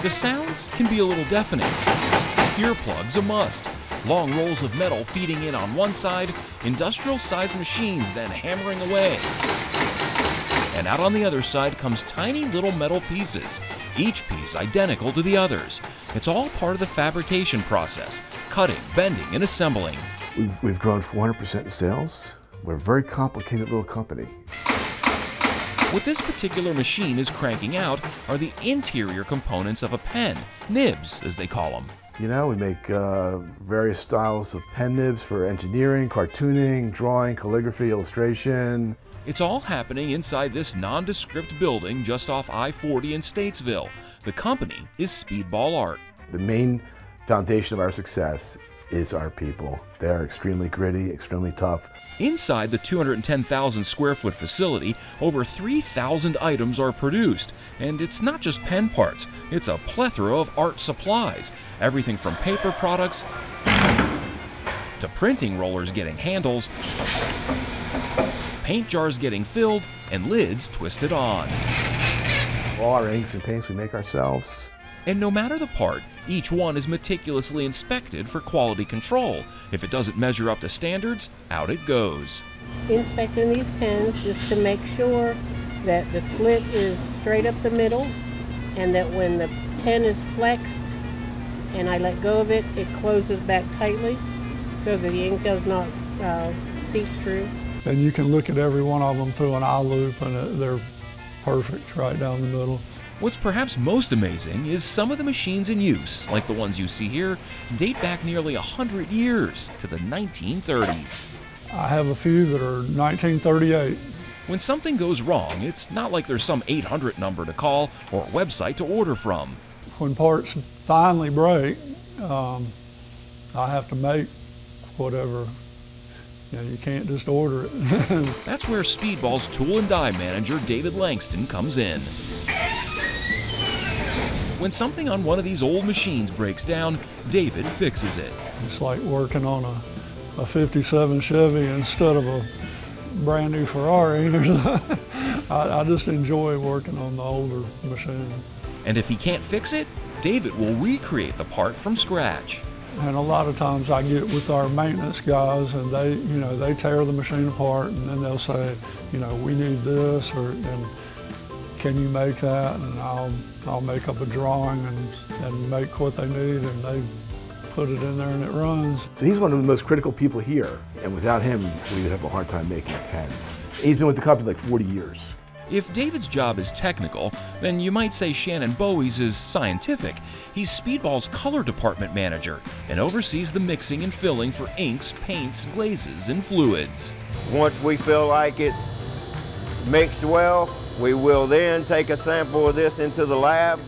The sounds can be a little deafening. Earplugs a must. Long rolls of metal feeding in on one side, industrial-sized machines then hammering away. And out on the other side comes tiny little metal pieces, each piece identical to the others. It's all part of the fabrication process, cutting, bending, and assembling. We've grown 400% in sales. We're a very complicated little company. What this particular machine is cranking out are the interior components of a pen, nibs as they call them. You know, we make various styles of pen nibs for engineering, cartooning, drawing, calligraphy, illustration. It's all happening inside this nondescript building just off I-40 in Statesville. The company is Speedball Art. The main foundation of our success is our people. They are extremely gritty, extremely tough. Inside the 210,000 square foot facility, over 3,000 items are produced. And it's not just pen parts, it's a plethora of art supplies. Everything from paper products to printing rollers getting handles, paint jars getting filled, and lids twisted on. All our inks and paints we make ourselves. And no matter the part, each one is meticulously inspected for quality control. If it doesn't measure up to standards, out it goes. Inspecting these pens just to make sure that the slit is straight up the middle and that when the pen is flexed and I let go of it, it closes back tightly so that the ink does not seep through. And you can look at every one of them through an eye loop and they're perfect right down the middle. What's perhaps most amazing is some of the machines in use, like the ones you see here, date back nearly 100 years to the 1930s. I have a few that are 1938. When something goes wrong, it's not like there's some 800 number to call or website to order from. When parts finally break, I have to make whatever. You know, you can't just order it. That's where Speedball's tool and die manager, David Langston, comes in. When something on one of these old machines breaks down, David fixes it. It's like working on a 57 Chevy instead of a brand new Ferrari. I just enjoy working on the older machine. And if he can't fix it, David will recreate the part from scratch. And a lot of times I get with our maintenance guys and they tear the machine apart and then they'll say, we need this and can you make that? And I'll make up a drawing and make what they need and they put it in there and it runs. So he's one of the most critical people here, and without him, we would have a hard time making pens. He's been with the company like 40 years. If David's job is technical, then you might say Shannon Bowie's is scientific. He's Speedball's color department manager and oversees the mixing and filling for inks, paints, glazes, and fluids. Once we feel like it's mixed well, we will then take a sample of this into the lab.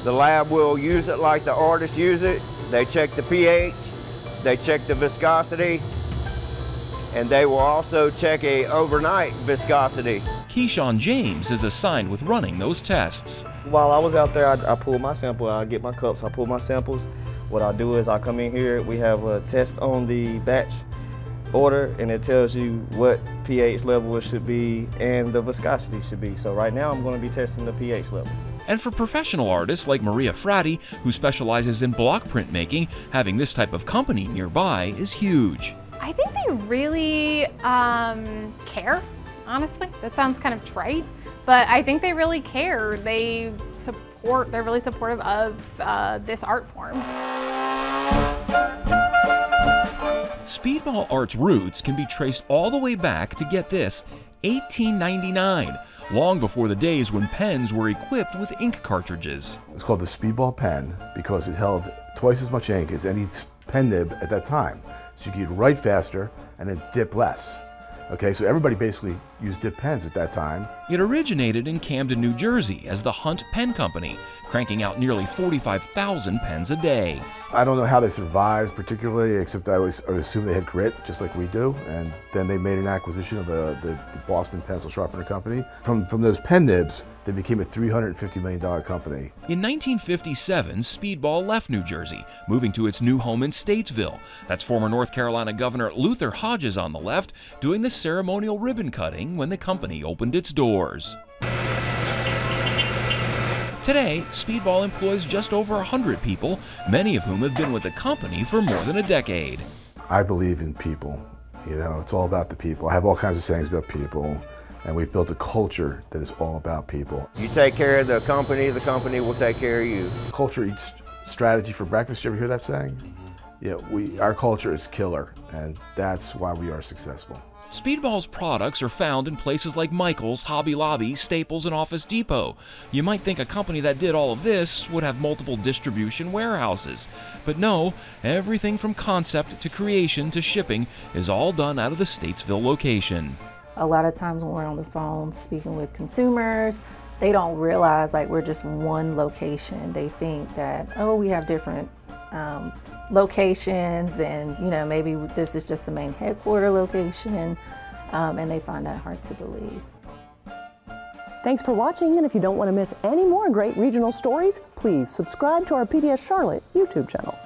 The lab will use it like the artists use it. They check the pH, they check the viscosity, and they will also check a overnight viscosity. Keyshawn James is assigned with running those tests. While I was out there, I pulled my sample, I get my cups, I pull my samples. What I do is I come in here, we have a test on the batch order, and it tells you what pH level it should be and the viscosity should be. So right now I'm going to be testing the pH level. And for professional artists like Maria Frati, who specializes in block print making, having this type of company nearby is huge. I think they really care, honestly. That sounds kind of trite, but I think they really care. They're really supportive of this art form. Speedball Art's roots can be traced all the way back to, get this, 1899, long before the days when pens were equipped with ink cartridges. It's called the Speedball pen because it held twice as much ink as any pen nib at that time. So you could write faster and then dip less. Okay, so everybody basically used dip pens at that time. It originated in Camden, New Jersey as the Hunt Pen Company, cranking out nearly 45,000 pens a day. I don't know how they survived particularly, except I would assume they had grit, just like we do. And then they made an acquisition of the Boston Pencil Sharpener Company. From those pen nibs, they became a $350 million company. In 1957, Speedball left New Jersey, moving to its new home in Statesville. That's former North Carolina Governor Luther Hodges on the left, doing the ceremonial ribbon cutting when the company opened its doors. Today, Speedball employs just over 100 people, many of whom have been with the company for more than a decade. I believe in people. You know, it's all about the people. I have all kinds of sayings about people, and we've built a culture that is all about people. You take care of the company will take care of you. Culture eats strategy for breakfast. You ever hear that saying? Yeah, our culture is killer, and that's why we are successful. Speedball's products are found in places like Michael's, Hobby Lobby, Staples, and Office Depot. You might think a company that did all of this would have multiple distribution warehouses. But no, everything from concept to creation to shipping is all done out of the Statesville location. A lot of times when we're on the phone speaking with consumers, they don't realize like we're just one location. They think that, oh, we have different locations, and you know, maybe this is just the main headquarter location, and they find that hard to believe. Thanks for watching, and if you don't want to miss any more great regional stories, please subscribe to our PBS Charlotte YouTube channel.